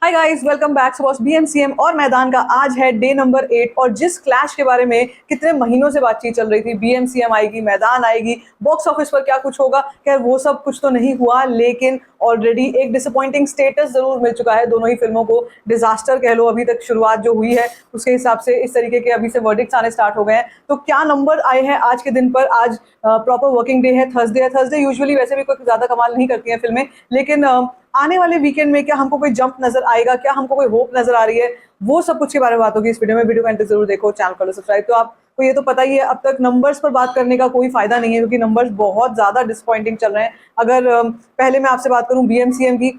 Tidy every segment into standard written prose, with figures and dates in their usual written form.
हाय guys, welcome back. Boss BMCM और मैदान का आज है डे नंबर 8 और जिस क्लैश के बारे में कितने महीनों से बातचीत चल रही थी, बीएमसीएम आएगी, मैदान आएगी, बॉक्स ऑफिस पर क्या कुछ होगा, खैर वो सब कुछ तो नहीं हुआ, लेकिन ऑलरेडी एक डिसअपॉइंटिंग स्टेटस जरूर मिल चुका है दोनों ही फिल्मों को। डिजास्टर कह लो, अभी तक शुरुआत जो हुई है उसके हिसाब से इस तरीके के अभी से वर्डिक्ट्स आने स्टार्ट हो गए हैं। तो क्या नंबर आए हैं आज के दिन पर? आज प्रॉपर वर्किंग डे है, थर्सडे है। थर्सडे यूजुअली वैसे भी कोई ज्यादा कमाल नहीं करती हैं फिल्में, लेकिन आने वाले वीकेंड में क्या हमको कोई जंप नजर आएगा, क्या हमको कोई होप नजर आ रही है, वो सब कुछ के बारे में बात होगी इस वीडियो में। वीडियो को एंड तक जरूर देखो, चैनल कर लो सब्सक्राइब। तो आपको ये तो पता ही है, अब तक नंबर्स पर बात करने का कोई फायदा नहीं है क्योंकि नंबर्स बहुत ज्यादा डिसअपॉइंटिंग चल रहे हैं। अगर पहले मैं आपसे बात करूं बीएमसीएम की,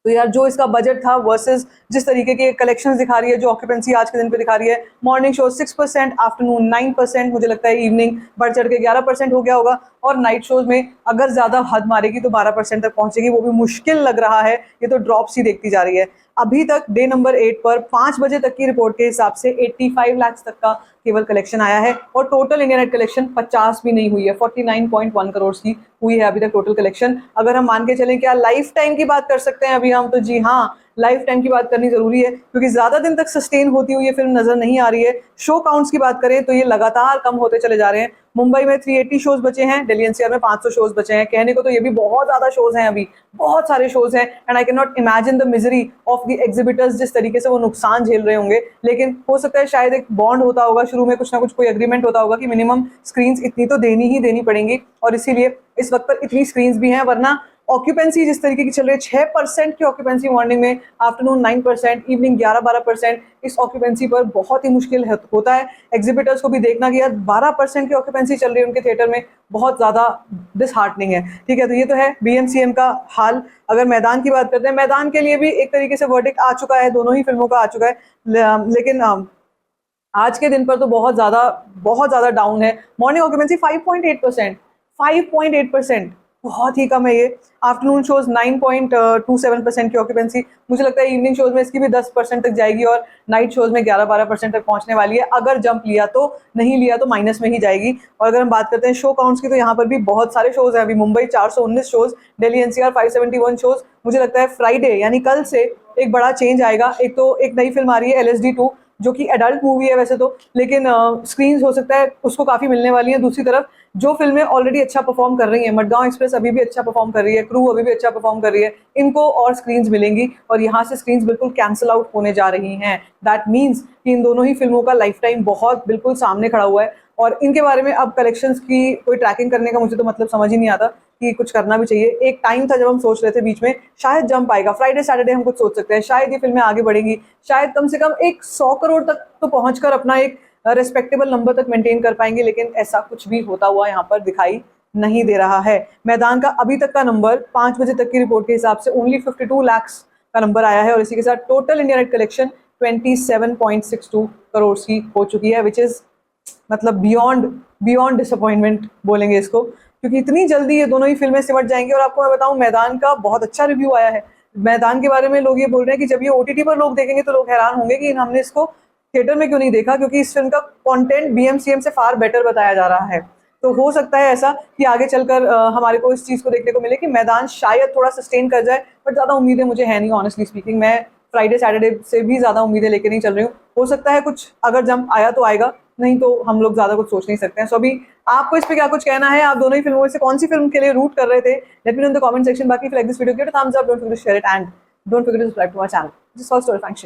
तो यार जो इसका बजट था वर्सेस जिस तरीके के कलेक्शंस दिखा रही है, जो ऑक्यूपेंसी आज के दिन पे दिखा रही है, मॉर्निंग शो 6%, आफ्टरनून 9%, मुझे लगता है इवनिंग बढ़ चढ़ के 11% हो गया होगा, और नाइट शोज में अगर ज्यादा हद मारेगी तो 12% तक पहुंचेगी, वो भी मुश्किल लग रहा है। ये तो ड्रॉप्स ही देखती जा रही है। अभी तक डे नंबर 8 पर 5 बजे तक की रिपोर्ट के हिसाब से 85 लाख तक का केवल कलेक्शन आया है और टोटल इंडिया नेट कलेक्शन 50 भी नहीं हुई है, 49.1 करोड़ की हुई है अभी तक टोटल कलेक्शन। अगर हम मान के चलें क्या लाइफ टाइम की बात कर सकते हैं अभी हम, तो जी हाँ, लाइफ टाइम की बात करनी जरूरी है क्योंकि ज्यादा दिन तक सस्टेन होती हुई ये फिल्म नजर नहीं आ रही है। शो काउंट्स की बात करें तो ये लगातार कम होते चले जा रहे हैं। मुंबई में 380 शोज बचे हैं, दिल्ली एनसीआर में 500 शोज बचे हैं। कहने को तो ये भी बहुत ज्यादा शोज हैं, अभी बहुत सारे शोज हैं, and I can not imagine the misery of the exhibitors, जिस तरीके से वो नुकसान झेल रहे होंगे। लेकिन हो सकता है शायद एक बॉन्ड होता होगा शुरू में, कुछ ना कुछ कोई एग्रीमेंट होता होगा कि मिनिमम स्क्रीन्स इतनी तो देनी ही देनी पड़ेंगी, और इसीलिए इस वक्त पर इतनी स्क्रीन्स भी हैं। वरना ऑक्यूपेंसी जिस तरीके की चल रही है, 6% की ऑक्यूपेंसी मॉर्निंग में, आफ्टरनून 9%, इवनिंग 11-12%, इस ऑक्यूपेंसी पर बहुत ही मुश्किल होता है एग्जिबिटर्स को भी देखना कि यार 12% की ऑक्यूपेंसी चल रही है उनके थिएटर में, बहुत ज्यादा डिसहार्टनिंग है। ठीक है, तो ये तो है बीएमसीएम का हाल। अगर मैदान की बात करते हैं, मैदान के लिए भी एक तरीके से वर्डिक्ट आ चुका है, दोनों ही फिल्मों का आ चुका है, लेकिन आज के दिन पर तो बहुत ज्यादा डाउन है। मॉर्निंग ऑक्यूपेंसी 5.8%, 5.8%, बहुत ही कम है ये। आफ्टरनून शोज 9.27% की ऑक्यूपेंसी, मुझे लगता है इवनिंग शोज में इसकी भी 10% तक जाएगी और नाइट शोज में 11-12% तक पहुंचने वाली है। अगर जंप लिया तो, नहीं लिया तो माइनस में ही जाएगी। और अगर हम बात करते हैं शो काउंट्स की, तो यहाँ पर भी बहुत सारे शोज हैं अभी। Mumbai 419 shows, Delhi NCR 571 shows. मुझे लगता है फ्राइडे यानी कल से एक बड़ा चेंज आएगा। एक तो एक नई फिल्म आ रही है LSD 2, जो कि एडल्ट मूवी है वैसे तो, लेकिन स्क्रीन्स हो सकता है उसको काफी मिलने वाली हैं। दूसरी तरफ जो फिल्में ऑलरेडी अच्छा परफॉर्म कर रही हैं, मडगांव एक्सप्रेस अभी भी अच्छा परफॉर्म कर रही है, क्रू अभी भी अच्छा परफॉर्म कर रही है, इनको और स्क्रीन्स मिलेंगी और यहाँ से स्क्रीन्स बिल्कुल कैंसिल आउट होने जा रही हैं। दैट मीन्स कि इन दोनों ही फिल्मों का लाइफ टाइम बहुत बिल्कुल सामने खड़ा हुआ है। और इनके बारे में अब कलेक्शंस की कोई ट्रैकिंग करने का मुझे तो मतलब समझ ही नहीं आता कि कुछ करना भी चाहिए। एक टाइम था जब हम सोच रहे थे बीच में शायद जंप आएगा, फ्राइडे सैटरडे हम कुछ सोच सकते हैं, शायद ये फिल्में आगे बढ़ेंगी, शायद कम से कम एक 100 करोड़ तक तो पहुंचकर अपना एक रेस्पेक्टेबल नंबर तक मेंटेन कर पाएंगे, लेकिन ऐसा कुछ भी होता हुआ यहाँ पर दिखाई नहीं दे रहा है। मैदान का अभी तक का नंबर 5 बजे तक की रिपोर्ट के हिसाब से ओनली 52 लाख का नंबर आया है और इसी के साथ total India net collection 27.62 crore की हो चुकी है, विच इज मतलब बियॉन्ड डिसअपॉइंटमेंट बोलेंगे इसको, क्योंकि इतनी जल्दी ये दोनों ही फिल्में सिमट जाएंगी। और आपको मैं बताऊं, मैदान का बहुत अच्छा रिव्यू आया है। मैदान के बारे में लोग ये बोल रहे हैं कि जब ये OTT पर लोग देखेंगे तो लोग हैरान होंगे कि हमने इसको थिएटर में क्यों नहीं देखा, क्योंकि इस फिल्म का कंटेंट बीएमसीएम से फार बेटर बताया जा रहा है। तो हो सकता है ऐसा कि आगे चलकर हमारे को इस चीज को देखने को मिले कि मैदान शायद थोड़ा सस्टेन कर जाए, बट ज्यादा उम्मीदें मुझे है नहीं ऑनेस्टली स्पीकिंग। मैं फ्राइडे सैटरडे से भी ज्यादा उम्मीदें लेके नहीं चल रही हूँ। हो सकता है कुछ अगर जंप आया तो आएगा, नहीं तो हम लोग ज्यादा कुछ सोच नहीं सकते हैं। सो अभी आपको इस पे क्या कुछ कहना है? आप दोनों ही फिल्मों में से कौन सी फिल्म के लिए रूट कर रहे थे? Let me know in the comment section. बाकी like this video, give it a thumbs up, don't forget to share it and don't forget to subscribe to my channel. This was story function.